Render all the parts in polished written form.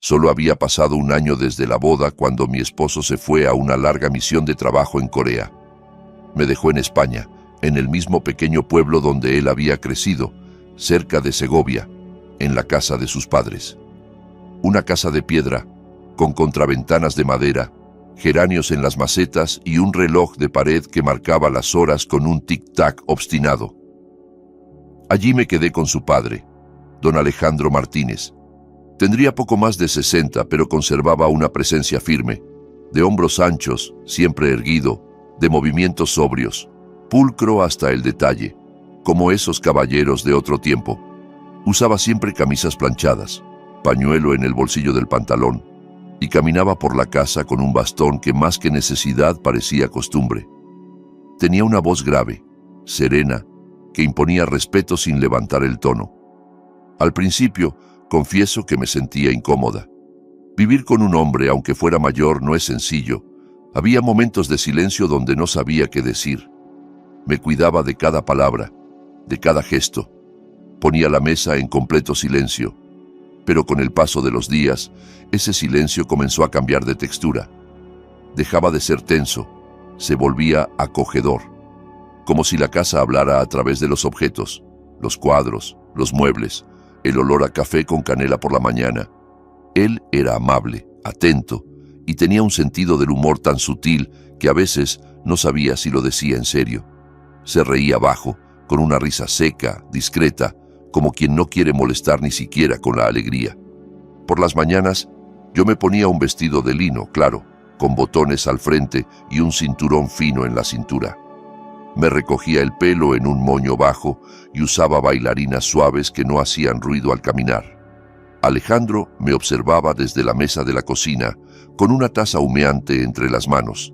Solo había pasado un año desde la boda cuando mi esposo se fue a una larga misión de trabajo en Corea. Me dejó en España, en el mismo pequeño pueblo donde él había crecido, cerca de Segovia, en la casa de sus padres. Una casa de piedra, con contraventanas de madera, geranios en las macetas y un reloj de pared que marcaba las horas con un tic-tac obstinado. Allí me quedé con su padre, don Alejandro Martínez. Tendría poco más de 60, pero conservaba una presencia firme, de hombros anchos, siempre erguido, de movimientos sobrios, pulcro hasta el detalle, como esos caballeros de otro tiempo. Usaba siempre camisas planchadas, pañuelo en el bolsillo del pantalón, y caminaba por la casa con un bastón que más que necesidad parecía costumbre. Tenía una voz grave, serena, que imponía respeto sin levantar el tono. Al principio, confieso que me sentía incómoda. Vivir con un hombre, aunque fuera mayor, no es sencillo. Había momentos de silencio donde no sabía qué decir. Me cuidaba de cada palabra, de cada gesto. Ponía la mesa en completo silencio. Pero con el paso de los días, ese silencio comenzó a cambiar de textura. Dejaba de ser tenso, se volvía acogedor, como si la casa hablara a través de los objetos, los cuadros, los muebles, el olor a café con canela por la mañana. Él era amable, atento, y tenía un sentido del humor tan sutil que a veces no sabía si lo decía en serio. Se reía bajo, con una risa seca, discreta, como quien no quiere molestar ni siquiera con la alegría. Por las mañanas, yo me ponía un vestido de lino, claro, con botones al frente y un cinturón fino en la cintura. Me recogía el pelo en un moño bajo y usaba bailarinas suaves que no hacían ruido al caminar. Alejandro me observaba desde la mesa de la cocina, con una taza humeante entre las manos.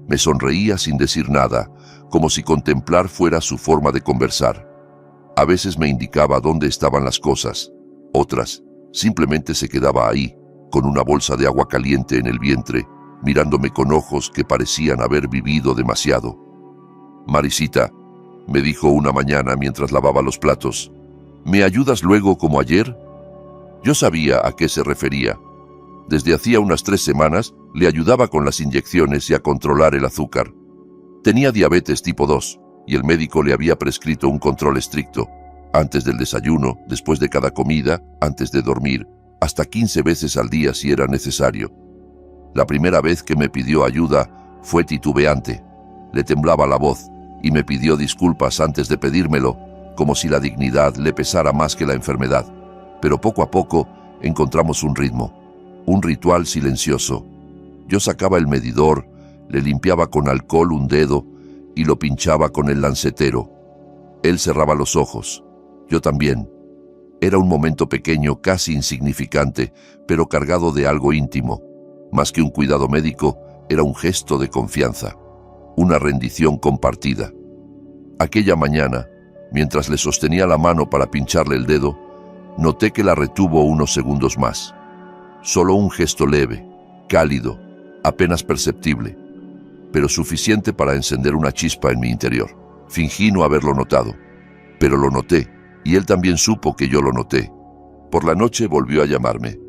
Me sonreía sin decir nada, como si contemplar fuera su forma de conversar. A veces me indicaba dónde estaban las cosas, otras simplemente se quedaba ahí, con una bolsa de agua caliente en el vientre, mirándome con ojos que parecían haber vivido demasiado. «Marisita», me dijo una mañana mientras lavaba los platos, «¿me ayudas luego como ayer?». Yo sabía a qué se refería. Desde hacía unas 3 semanas le ayudaba con las inyecciones y a controlar el azúcar. Tenía diabetes tipo 2 y el médico le había prescrito un control estricto, antes del desayuno, después de cada comida, antes de dormir, hasta 15 veces al día si era necesario. La primera vez que me pidió ayuda fue titubeante. Le temblaba la voz y me pidió disculpas antes de pedírmelo, como si la dignidad le pesara más que la enfermedad. Pero poco a poco encontramos un ritmo, un ritual silencioso. Yo sacaba el medidor, le limpiaba con alcohol un dedo y lo pinchaba con el lancetero. Él cerraba los ojos, yo también. Era un momento pequeño, casi insignificante, pero cargado de algo íntimo. Más que un cuidado médico, era un gesto de confianza, una rendición compartida. Aquella mañana, mientras le sostenía la mano para pincharle el dedo, noté que la retuvo unos segundos más. Solo un gesto leve, cálido, apenas perceptible, pero suficiente para encender una chispa en mi interior. Fingí no haberlo notado, pero lo noté, y él también supo que yo lo noté. Por la noche volvió a llamarme.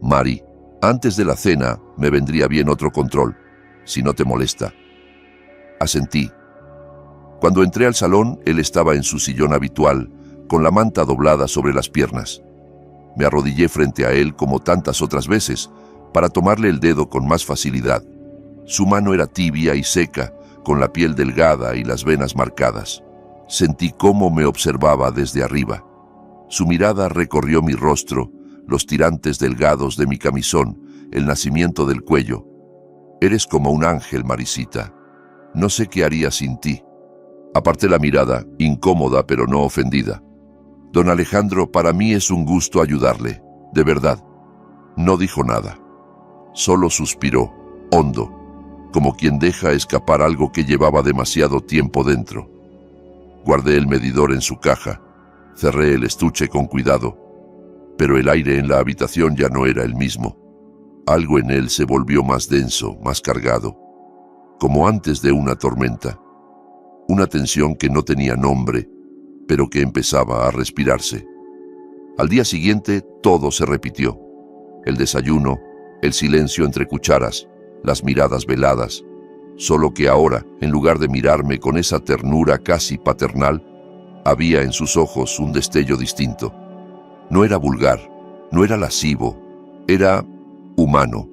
«Mari, antes de la cena me vendría bien otro control, si no te molesta». Asentí. Cuando entré al salón, él estaba en su sillón habitual, con la manta doblada sobre las piernas. Me arrodillé frente a él como tantas otras veces, para tomarle el dedo con más facilidad. Su mano era tibia y seca, con la piel delgada y las venas marcadas. Sentí cómo me observaba desde arriba. Su mirada recorrió mi rostro, los tirantes delgados de mi camisón, el nacimiento del cuello. «Eres como un ángel, Marisita. No sé qué haría sin ti». Aparté la mirada, incómoda pero no ofendida. «Don Alejandro, para mí es un gusto ayudarle, de verdad». No dijo nada. Solo suspiró, hondo, como quien deja escapar algo que llevaba demasiado tiempo dentro. Guardé el medidor en su caja, cerré el estuche con cuidado, pero el aire en la habitación ya no era el mismo. Algo en él se volvió más denso, más cargado, como antes de una tormenta. Una tensión que no tenía nombre, pero que empezaba a respirarse. Al día siguiente todo se repitió. el desayuno, el silencio entre cucharas, las miradas veladas. Solo que ahora, en lugar de mirarme con esa ternura casi paternal, había en sus ojos un destello distinto. No era vulgar, no era lascivo, era humano,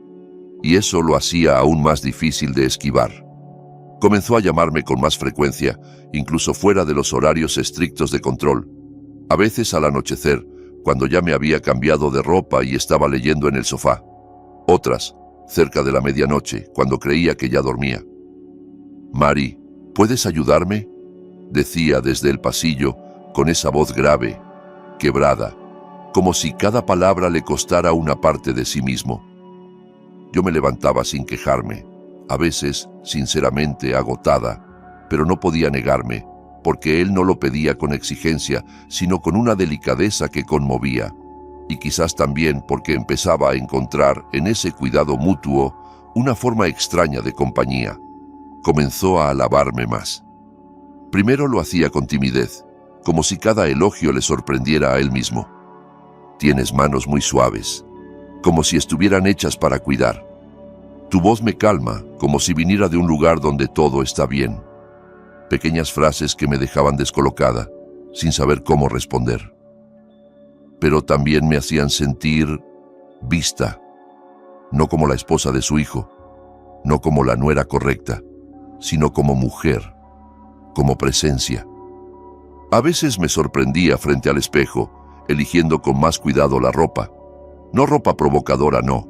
y eso lo hacía aún más difícil de esquivar. Comenzó a llamarme con más frecuencia, incluso fuera de los horarios estrictos de control. A veces al anochecer, cuando ya me había cambiado de ropa y estaba leyendo en el sofá. Otras, cerca de la medianoche, cuando creía que ya dormía. «Mari, ¿puedes ayudarme?», decía desde el pasillo, con esa voz grave, quebrada, como si cada palabra le costara una parte de sí mismo. Yo me levantaba sin quejarme, a veces, sinceramente, agotada, pero no podía negarme, porque él no lo pedía con exigencia, sino con una delicadeza que conmovía, y quizás también porque empezaba a encontrar en ese cuidado mutuo una forma extraña de compañía. Comenzó a alabarme más. Primero lo hacía con timidez, como si cada elogio le sorprendiera a él mismo. «Tienes manos muy suaves, como si estuvieran hechas para cuidar. Tu voz me calma, como si viniera de un lugar donde todo está bien». Pequeñas frases que me dejaban descolocada, sin saber cómo responder. Pero también me hacían sentir vista, no como la esposa de su hijo, no como la nuera correcta, sino como mujer, como presencia. A veces me sorprendía frente al espejo, eligiendo con más cuidado la ropa. No ropa provocadora, no,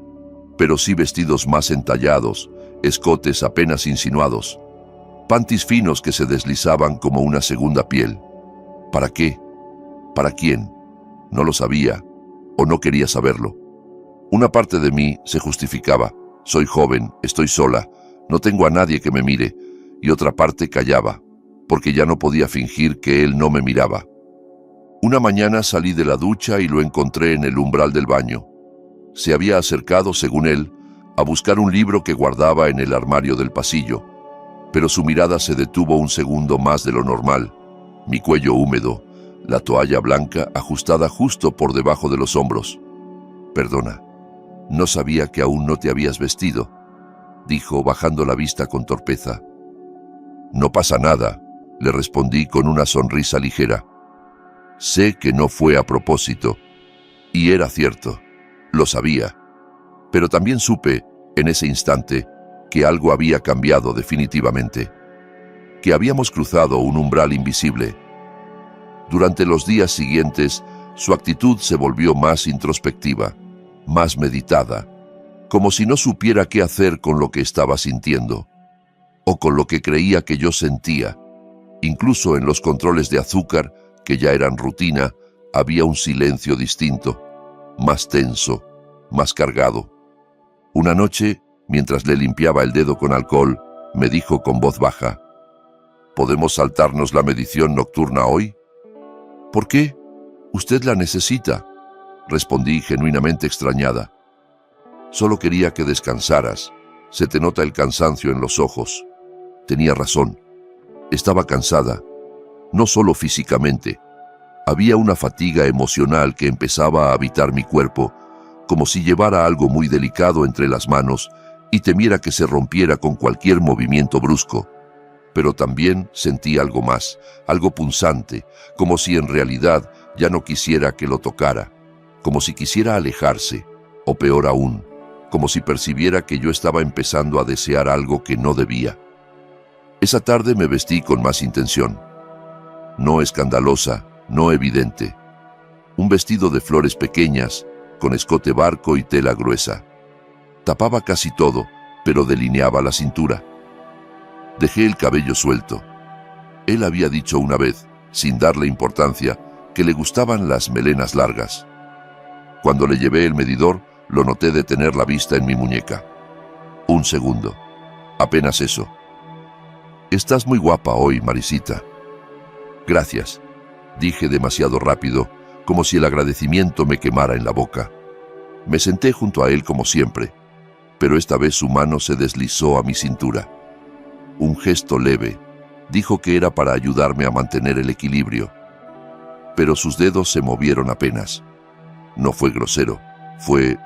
pero sí vestidos más entallados, escotes apenas insinuados, pantis finos que se deslizaban como una segunda piel. ¿Para qué? ¿Para quién? No lo sabía, o no quería saberlo. Una parte de mí se justificaba. Soy joven, estoy sola, no tengo a nadie que me mire, y otra parte callaba, porque ya no podía fingir que él no me miraba. Una mañana salí de la ducha y lo encontré en el umbral del baño. Se había acercado, según él, a buscar un libro que guardaba en el armario del pasillo, pero su mirada se detuvo un segundo más de lo normal. Mi cuello húmedo, la toalla blanca ajustada justo por debajo de los hombros. «Perdona, no sabía que aún no te habías vestido», dijo bajando la vista con torpeza. «No pasa nada», le respondí con una sonrisa ligera. Sé que no fue a propósito, y era cierto, lo sabía, pero también supe, en ese instante, que algo había cambiado definitivamente, que habíamos cruzado un umbral invisible. Durante los días siguientes, su actitud se volvió más introspectiva, más meditada, como si no supiera qué hacer con lo que estaba sintiendo, o con lo que creía que yo sentía. Incluso en los controles de azúcar, que ya eran rutina, había un silencio distinto, más tenso, más cargado. Una noche, mientras le limpiaba el dedo con alcohol, me dijo con voz baja: «¿Podemos saltarnos la medición nocturna hoy?» «¿Por qué? Usted la necesita», respondí genuinamente extrañada. «Solo quería que descansaras. Se te nota el cansancio en los ojos». Tenía razón. Estaba cansada, no solo físicamente. Había una fatiga emocional que empezaba a habitar mi cuerpo, como si llevara algo muy delicado entre las manos y temiera que se rompiera con cualquier movimiento brusco. Pero también sentí algo más, algo punzante, como si en realidad ya no quisiera que lo tocara, como si quisiera alejarse, o peor aún, como si percibiera que yo estaba empezando a desear algo que no debía. Esa tarde me vestí con más intención. No escandalosa, no evidente. Un vestido de flores pequeñas, con escote barco y tela gruesa. Tapaba casi todo, pero delineaba la cintura. Dejé el cabello suelto. Él había dicho una vez, sin darle importancia, que le gustaban las melenas largas. Cuando le llevé el medidor, lo noté detener la vista en mi muñeca. Un segundo. Apenas eso. «Estás muy guapa hoy, Marisita». «Gracias», dije demasiado rápido, como si el agradecimiento me quemara en la boca. Me senté junto a él como siempre, pero esta vez su mano se deslizó a mi cintura. Un gesto leve, dijo que era para ayudarme a mantener el equilibrio, pero sus dedos se movieron apenas. No fue grosero, fue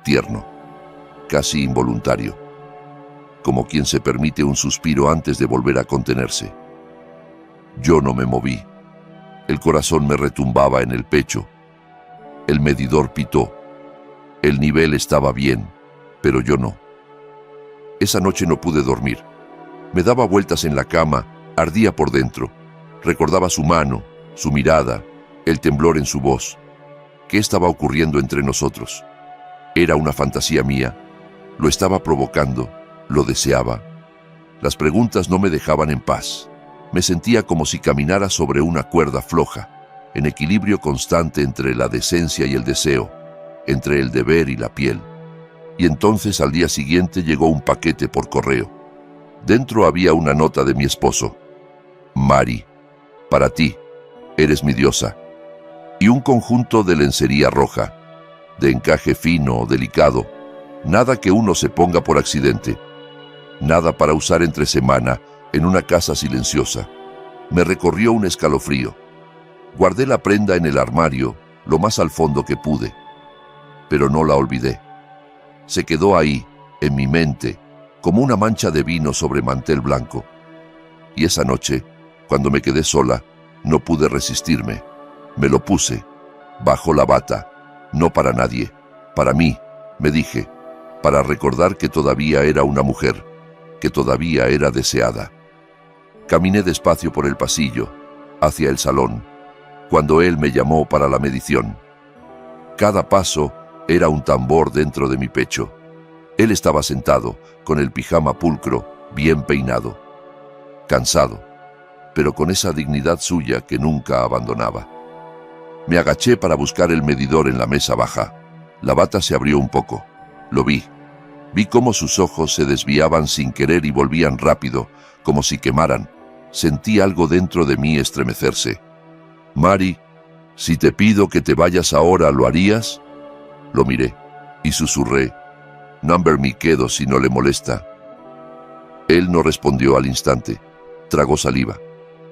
tierno, casi involuntario, como quien se permite un suspiro antes de volver a contenerse. Yo no me moví. El corazón me retumbaba en el pecho. El medidor pitó. El nivel estaba bien, pero yo no. Esa noche no pude dormir. Me daba vueltas en la cama, ardía por dentro. Recordaba su mano, su mirada, el temblor en su voz. ¿Qué estaba ocurriendo entre nosotros? ¿Era una fantasía mía? ¿Lo estaba provocando? ¿Lo deseaba? Las preguntas no me dejaban en paz. Me sentía como si caminara sobre una cuerda floja, en equilibrio constante entre la decencia y el deseo, entre el deber y la piel. Y entonces al día siguiente llegó un paquete por correo. Dentro había una nota de mi esposo. Mari, para ti, eres mi diosa. Y un conjunto de lencería roja, de encaje fino o delicado, nada que uno se ponga por accidente. Nada para usar entre semana en una casa silenciosa. Me recorrió un escalofrío. Guardé la prenda en el armario, lo más al fondo que pude. Pero no la olvidé. Se quedó ahí, en mi mente, como una mancha de vino sobre mantel blanco. Y esa noche, cuando me quedé sola, no pude resistirme. Me lo puse, bajo la bata, no para nadie, para mí, me dije, para recordar que todavía era una mujer, que todavía era deseada. Caminé despacio por el pasillo, hacia el salón, cuando él me llamó para la medición. Cada paso era un tambor dentro de mi pecho. Él estaba sentado, con el pijama pulcro, bien peinado, cansado, pero con esa dignidad suya que nunca abandonaba. Me agaché para buscar el medidor en la mesa baja. La bata se abrió un poco. Lo vi. Vi cómo sus ojos se desviaban sin querer y volvían rápido, como si quemaran. Sentí algo dentro de mí estremecerse. Mari, si te pido que te vayas ahora, ¿lo harías? Lo miré y susurré. Number me quedo si no le molesta. Él no respondió al instante. Tragó saliva.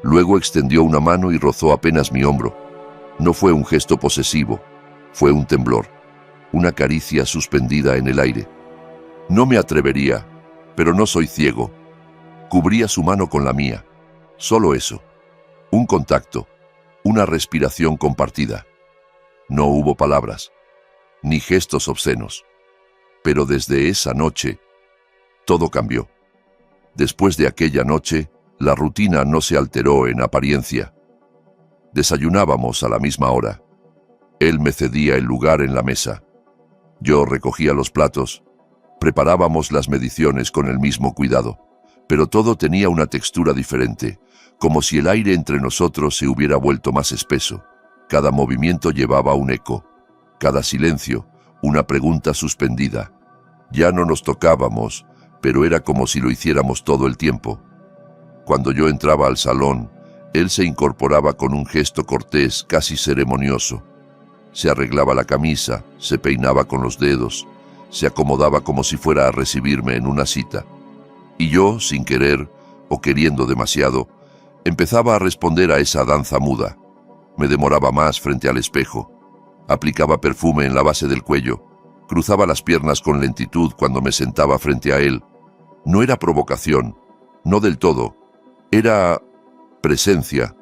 Luego extendió una mano y rozó apenas mi hombro. No fue un gesto posesivo, fue un temblor, una caricia suspendida en el aire. No me atrevería, pero no soy ciego. Cubría su mano con la mía. Solo eso. Un contacto, una respiración compartida. No hubo palabras, ni gestos obscenos. Pero desde esa noche, todo cambió. Después de aquella noche, la rutina no se alteró en apariencia. Desayunábamos a la misma hora. Él me cedía el lugar en la mesa. Yo recogía los platos. Preparábamos las mediciones con el mismo cuidado. Pero todo tenía una textura diferente, como si el aire entre nosotros se hubiera vuelto más espeso. Cada movimiento llevaba un eco. Cada silencio, una pregunta suspendida. Ya no nos tocábamos, pero era como si lo hiciéramos todo el tiempo. Cuando yo entraba al salón, él se incorporaba con un gesto cortés, casi ceremonioso. Se arreglaba la camisa, se peinaba con los dedos, se acomodaba como si fuera a recibirme en una cita. Y yo, sin querer, o queriendo demasiado, empezaba a responder a esa danza muda. Me demoraba más frente al espejo. Aplicaba perfume en la base del cuello. Cruzaba las piernas con lentitud cuando me sentaba frente a él. No era provocación, no del todo. Era presencia,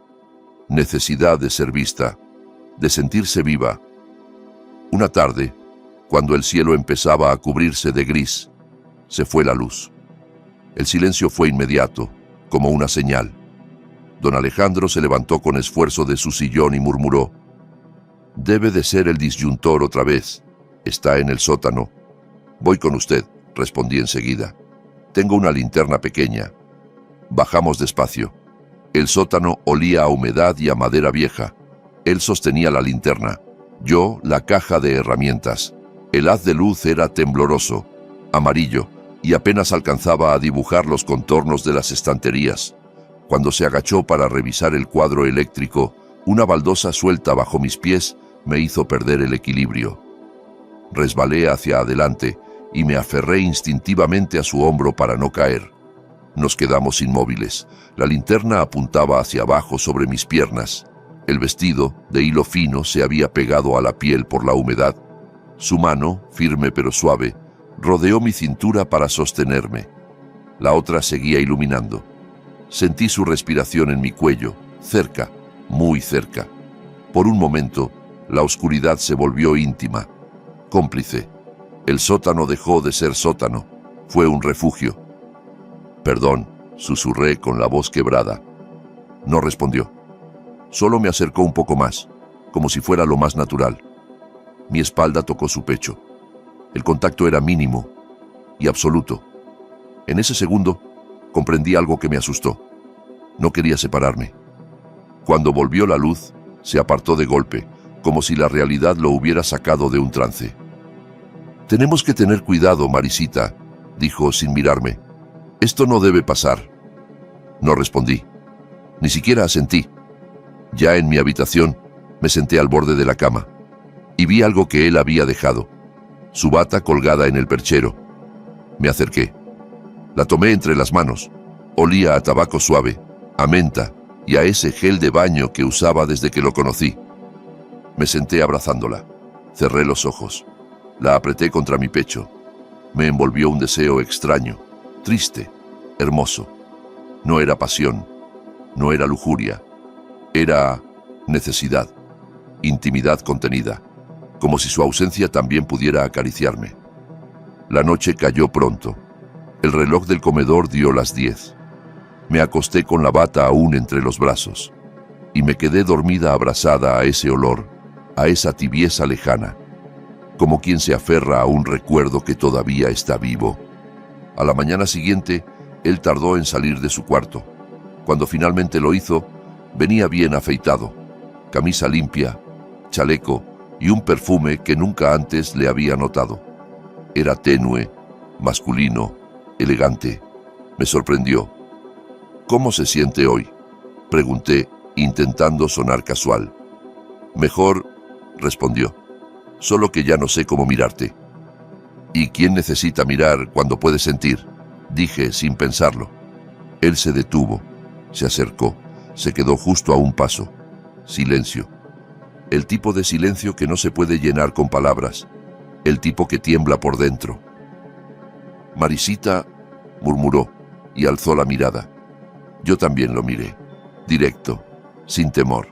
necesidad de ser vista, de sentirse viva. Una tarde, cuando el cielo empezaba a cubrirse de gris, se fue la luz. El silencio fue inmediato, como una señal. Don Alejandro se levantó con esfuerzo de su sillón y murmuró: «Debe de ser el disyuntor otra vez. Está en el sótano». «Voy con usted», respondí enseguida. «Tengo una linterna pequeña». Bajamos despacio. El sótano olía a humedad y a madera vieja. Él sostenía la linterna, yo la caja de herramientas. El haz de luz era tembloroso, amarillo, y apenas alcanzaba a dibujar los contornos de las estanterías. Cuando se agachó para revisar el cuadro eléctrico, una baldosa suelta bajo mis pies me hizo perder el equilibrio. Resbalé hacia adelante y me aferré instintivamente a su hombro para no caer. Nos quedamos inmóviles. La linterna apuntaba hacia abajo sobre mis piernas. El vestido, de hilo fino, se había pegado a la piel por la humedad. Su mano, firme pero suave, rodeó mi cintura para sostenerme. La otra seguía iluminando. Sentí su respiración en mi cuello, cerca, muy cerca. Por un momento, la oscuridad se volvió íntima, cómplice. El sótano dejó de ser sótano, fue un refugio. «Perdón», susurré con la voz quebrada. No respondió. Solo me acercó un poco más, como si fuera lo más natural. Mi espalda tocó su pecho. El contacto era mínimo y absoluto. En ese segundo, comprendí algo que me asustó. No quería separarme. Cuando volvió la luz, se apartó de golpe, como si la realidad lo hubiera sacado de un trance. «Tenemos que tener cuidado, Marisita», dijo sin mirarme. «Esto no debe pasar». No respondí. Ni siquiera asentí. Ya en mi habitación, me senté al borde de la cama y vi algo que él había dejado. Su bata colgada en el perchero. Me acerqué. La tomé entre las manos. Olía a tabaco suave, a menta y a ese gel de baño que usaba desde que lo conocí. Me senté abrazándola. Cerré los ojos. La apreté contra mi pecho. Me envolvió un deseo extraño, triste, hermoso. No era pasión, no era lujuria. Era necesidad, intimidad contenida, como si su ausencia también pudiera acariciarme. La noche cayó pronto. El reloj del comedor dio las 10. Me acosté con la bata aún entre los brazos y me quedé dormida abrazada a ese olor, a esa tibieza lejana, como quien se aferra a un recuerdo que todavía está vivo. A la mañana siguiente, él tardó en salir de su cuarto. Cuando finalmente lo hizo, venía bien afeitado, camisa limpia, chaleco y un perfume que nunca antes le había notado. Era tenue, masculino, elegante. Me sorprendió. «¿Cómo se siente hoy?», pregunté, intentando sonar casual. «Mejor», respondió, «solo que ya no sé cómo mirarte». «¿Y quién necesita mirar cuando puede sentir?», dije sin pensarlo. Él se detuvo, se acercó, se quedó justo a un paso. Silencio. El tipo de silencio que no se puede llenar con palabras. El tipo que tiembla por dentro. «Marisita», murmuró, y alzó la mirada. Yo también lo miré, directo, sin temor.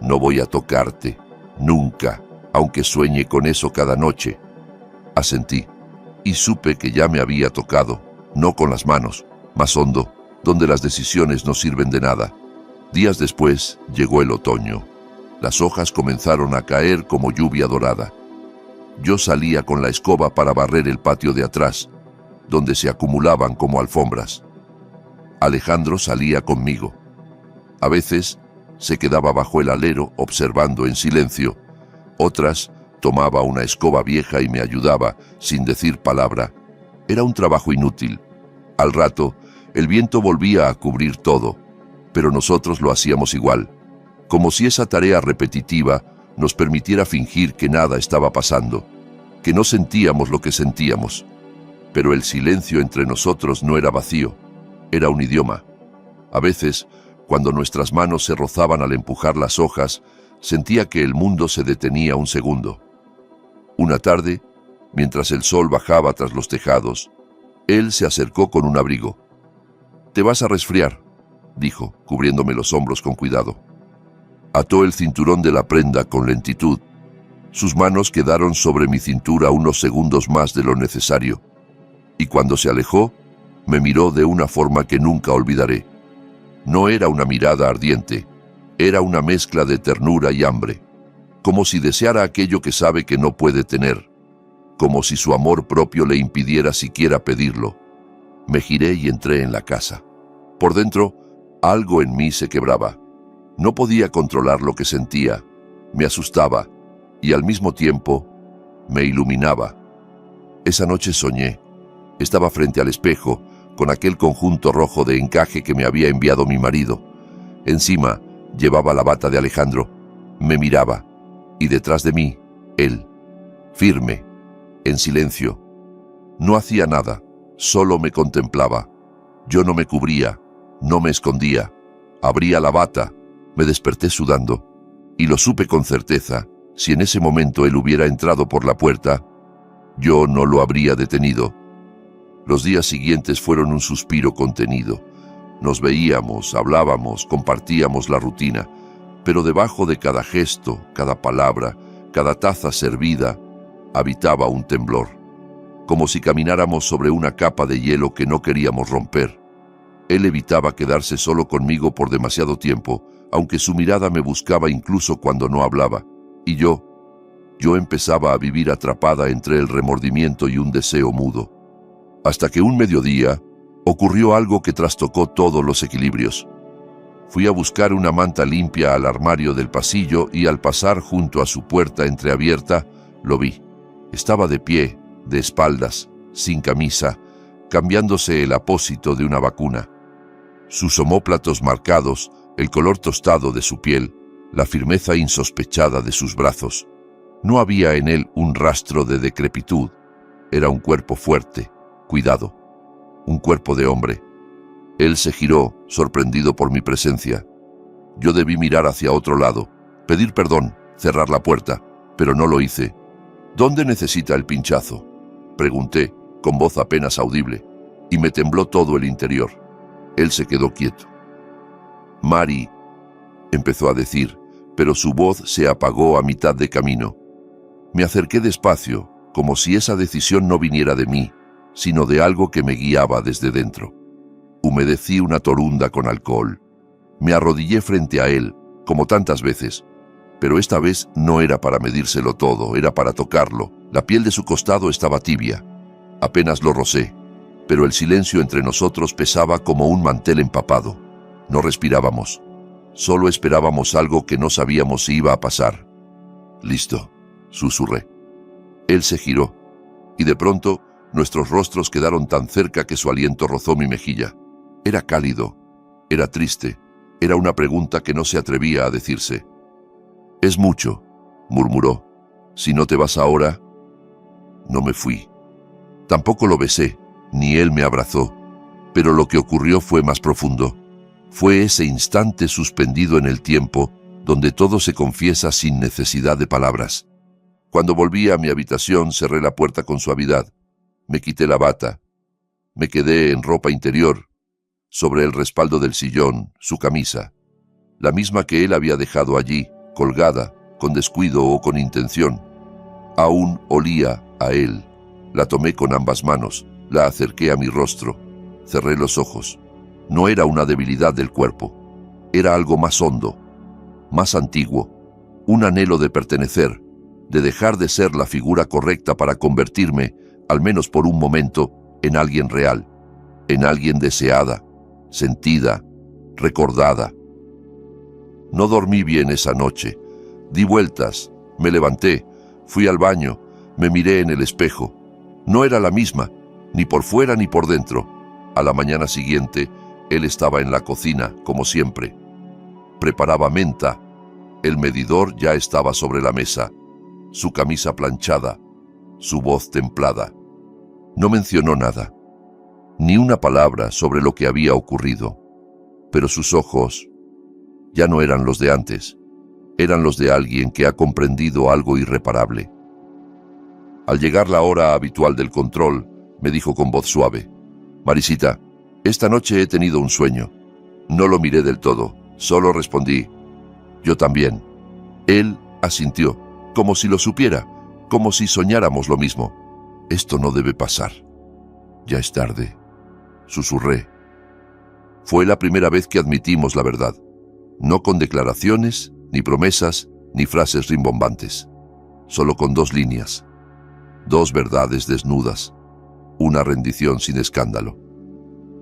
«No voy a tocarte, nunca, aunque sueñe con eso cada noche». Asentí, y supe que ya me había tocado, no con las manos, más hondo, donde las decisiones no sirven de nada. Días después llegó el otoño. Las hojas comenzaron a caer como lluvia dorada. Yo salía con la escoba para barrer el patio de atrás, donde se acumulaban como alfombras. Alejandro salía conmigo. A veces se quedaba bajo el alero observando en silencio. Otras tomaba una escoba vieja y me ayudaba, sin decir palabra. Era un trabajo inútil. Al rato, el viento volvía a cubrir todo, pero nosotros lo hacíamos igual, como si esa tarea repetitiva nos permitiera fingir que nada estaba pasando, que no sentíamos lo que sentíamos. Pero el silencio entre nosotros no era vacío, era un idioma. A veces, cuando nuestras manos se rozaban al empujar las hojas, sentía que el mundo se detenía un segundo. Una tarde, mientras el sol bajaba tras los tejados, él se acercó con un abrigo. «Te vas a resfriar», dijo, cubriéndome los hombros con cuidado. Ató el cinturón de la prenda con lentitud. Sus manos quedaron sobre mi cintura unos segundos más de lo necesario, y cuando se alejó, me miró de una forma que nunca olvidaré. No era una mirada ardiente, era una mezcla de ternura y hambre, como si deseara aquello que sabe que no puede tener, como si su amor propio le impidiera siquiera pedirlo. Me giré y entré en la casa. Por dentro, algo en mí se quebraba. No podía controlar lo que sentía, me asustaba y al mismo tiempo me iluminaba. Esa noche soñé. Estaba frente al espejo, con aquel conjunto rojo de encaje que me había enviado mi marido. Encima llevaba la bata de Alejandro. Me miraba, y detrás de mí, él, firme, en silencio. No hacía nada, solo me contemplaba. Yo no me cubría, no me escondía. Abría la bata, me desperté sudando, y lo supe con certeza, Si en ese momento él hubiera entrado por la puerta, yo no lo habría detenido. Los días siguientes fueron un suspiro contenido. Nos veíamos, hablábamos, compartíamos la rutina, pero debajo de cada gesto, cada palabra, cada taza servida, habitaba un temblor, como si camináramos sobre una capa de hielo que no queríamos romper. Él evitaba quedarse solo conmigo por demasiado tiempo, aunque su mirada me buscaba incluso cuando no hablaba, y yo empezaba a vivir atrapada entre el remordimiento y un deseo mudo. Hasta que un mediodía ocurrió algo que trastocó todos los equilibrios. Fui a buscar una manta limpia al armario del pasillo y al pasar junto a su puerta entreabierta, lo vi. Estaba de pie, de espaldas, sin camisa, cambiándose el apósito de una vacuna. Sus omóplatos marcados, el color tostado de su piel, la firmeza insospechada de sus brazos. No había en él un rastro de decrepitud. Era un cuerpo fuerte, cuidado, un cuerpo de hombre. Él se giró, sorprendido por mi presencia. Yo debí mirar hacia otro lado, pedir perdón, cerrar la puerta, pero no lo hice. ¿Dónde necesita el pinchazo?, pregunté, con voz apenas audible, y me tembló todo el interior. Él se quedó quieto. «Mari», empezó a decir, pero su voz se apagó a mitad de camino. Me acerqué despacio, como si esa decisión no viniera de mí, sino de algo que me guiaba desde dentro. Humedecí una torunda con alcohol. Me arrodillé frente a él, como tantas veces, pero esta vez no era para medírselo todo, era para tocarlo. La piel de su costado estaba tibia. Apenas lo rocé, pero el silencio entre nosotros pesaba como un mantel empapado. No respirábamos. Solo esperábamos algo que no sabíamos si iba a pasar. «Listo», susurré. Él se giró, y de pronto nuestros rostros quedaron tan cerca que su aliento rozó mi mejilla. Era cálido, era triste, era una pregunta que no se atrevía a decirse. «Es mucho», murmuró. «Si no te vas ahora». No me fui. Tampoco lo besé, ni él me abrazó, pero lo que ocurrió fue más profundo. Fue ese instante suspendido en el tiempo, donde todo se confiesa sin necesidad de palabras. Cuando volví a mi habitación, cerré la puerta con suavidad. Me quité la bata. Me quedé en ropa interior. Sobre el respaldo del sillón, su camisa. La misma que él había dejado allí, colgada, con descuido o con intención. Aún olía a él. La tomé con ambas manos, la acerqué a mi rostro. Cerré los ojos. No era una debilidad del cuerpo. Era algo más hondo, más antiguo. Un anhelo de pertenecer, de dejar de ser la figura correcta para convertirme, al menos por un momento, en alguien real, en alguien deseada, sentida, recordada. No dormí bien esa noche. Di vueltas, me levanté, fui al baño, me miré en el espejo. No era la misma, ni por fuera ni por dentro. A la mañana siguiente, él estaba en la cocina, como siempre. Preparaba menta. El medidor ya estaba sobre la mesa. Su camisa planchada, su voz templada. No mencionó nada, ni una palabra sobre lo que había ocurrido. Pero sus ojos ya no eran los de antes. Eran los de alguien que ha comprendido algo irreparable. Al llegar la hora habitual del control, me dijo con voz suave: «Marisita, esta noche he tenido un sueño». No lo miré del todo, solo respondí: «Yo también». Él asintió, como si lo supiera, como si soñáramos lo mismo. «Esto no debe pasar. Ya es tarde», susurré. Fue la primera vez que admitimos la verdad, no con declaraciones, ni promesas, ni frases rimbombantes, solo con 2 líneas, 2 verdades desnudas, una rendición sin escándalo.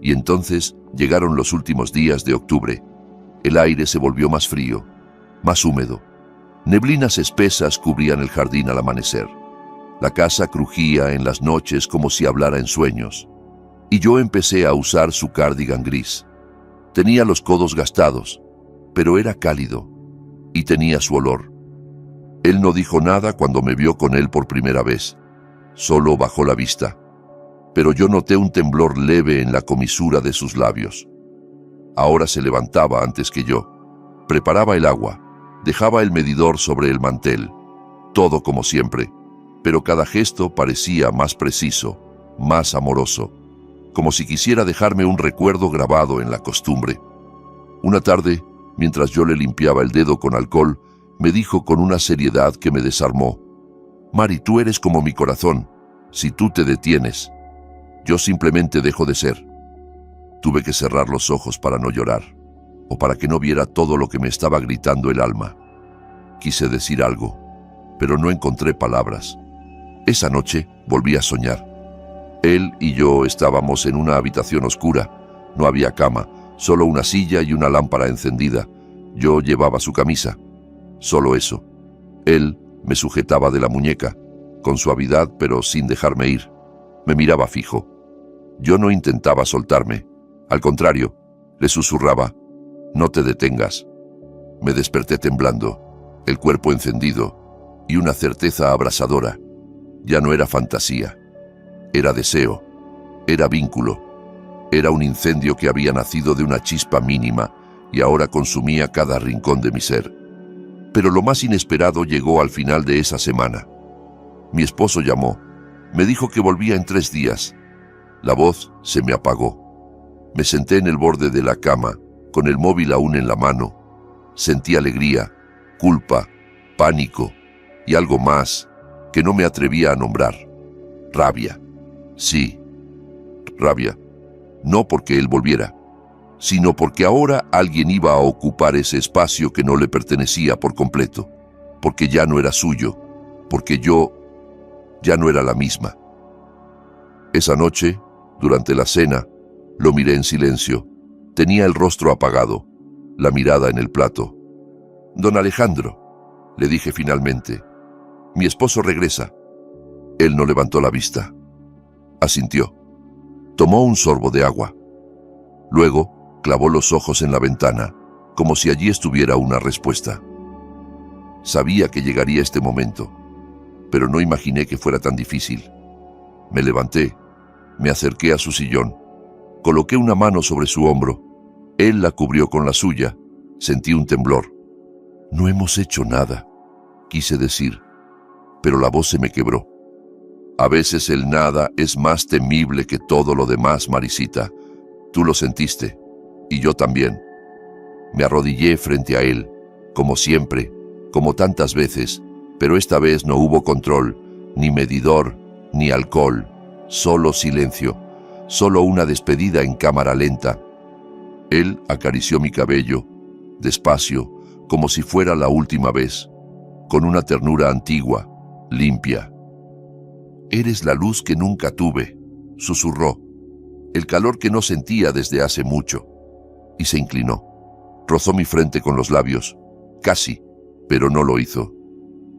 Y entonces llegaron los últimos días de octubre. El aire se volvió más frío, más húmedo. Neblinas espesas cubrían el jardín al amanecer. La casa crujía en las noches como si hablara en sueños. Y yo empecé a usar su cardigan gris. Tenía los codos gastados, pero era cálido, y tenía su olor. Él no dijo nada cuando me vio con él por primera vez. Solo bajó la vista. Pero yo noté un temblor leve en la comisura de sus labios. Ahora se levantaba antes que yo. Preparaba el agua. Dejaba el medidor sobre el mantel. todo como siempre, pero cada gesto parecía más preciso, más amoroso, como si quisiera dejarme un recuerdo grabado en la costumbre. Una tarde, mientras yo le limpiaba el dedo con alcohol, me dijo con una seriedad que me desarmó: «Mari, tú eres como mi corazón. Si tú te detienes, yo simplemente dejo de ser». Tuve que cerrar los ojos para no llorar, o para que no viera todo lo que me estaba gritando el alma. Quise decir algo, pero no encontré palabras. Esa noche volví a soñar. Él y yo estábamos en una habitación oscura. No había cama, solo una silla y una lámpara encendida. Yo llevaba su camisa. Solo eso. Él me sujetaba de la muñeca, con suavidad pero sin dejarme ir. Me miraba fijo. Yo no intentaba soltarme. Al contrario, le susurraba: «No te detengas». Me desperté temblando, el cuerpo encendido y una certeza abrasadora. Ya no era fantasía. Era deseo. Era vínculo. Era un incendio que había nacido de una chispa mínima y ahora consumía cada rincón de mi ser. Pero lo más inesperado llegó al final de esa semana. Mi esposo llamó. Me dijo que volvía en 3 días. La voz se me apagó. Me senté en el borde de la cama, con el móvil aún en la mano. Sentí alegría, culpa, pánico y algo más que no me atrevía a nombrar. Rabia. Sí, rabia. No porque él volviera, sino porque ahora alguien iba a ocupar ese espacio que no le pertenecía por completo, porque ya no era suyo, porque yo ya no era la misma. Esa noche, durante la cena, lo miré en silencio. Tenía el rostro apagado, la mirada en el plato. «Don Alejandro», le dije finalmente, «mi esposo regresa». Él no levantó la vista. Asintió. Tomó un sorbo de agua. Luego clavó los ojos en la ventana, como si allí estuviera una respuesta. Sabía que llegaría este momento, pero no imaginé que fuera tan difícil. Me levanté, me acerqué a su sillón, coloqué una mano sobre su hombro. Él la cubrió con la suya. Sentí un temblor. «No hemos hecho nada», quise decir, pero la voz se me quebró. «A veces el nada es más temible que todo lo demás, Marisita. Tú lo sentiste, y yo también». Me arrodillé frente a él, como siempre, como tantas veces, pero esta vez no hubo control, ni medidor, ni alcohol, solo silencio, solo una despedida en cámara lenta. Él acarició mi cabello, despacio, como si fuera la última vez, con una ternura antigua, limpia. «Eres la luz que nunca tuve», susurró, «el calor que no sentía desde hace mucho». Y se inclinó. Rozó mi frente con los labios, casi, pero no lo hizo.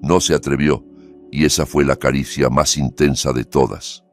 No se atrevió, y esa fue la caricia más intensa de todas.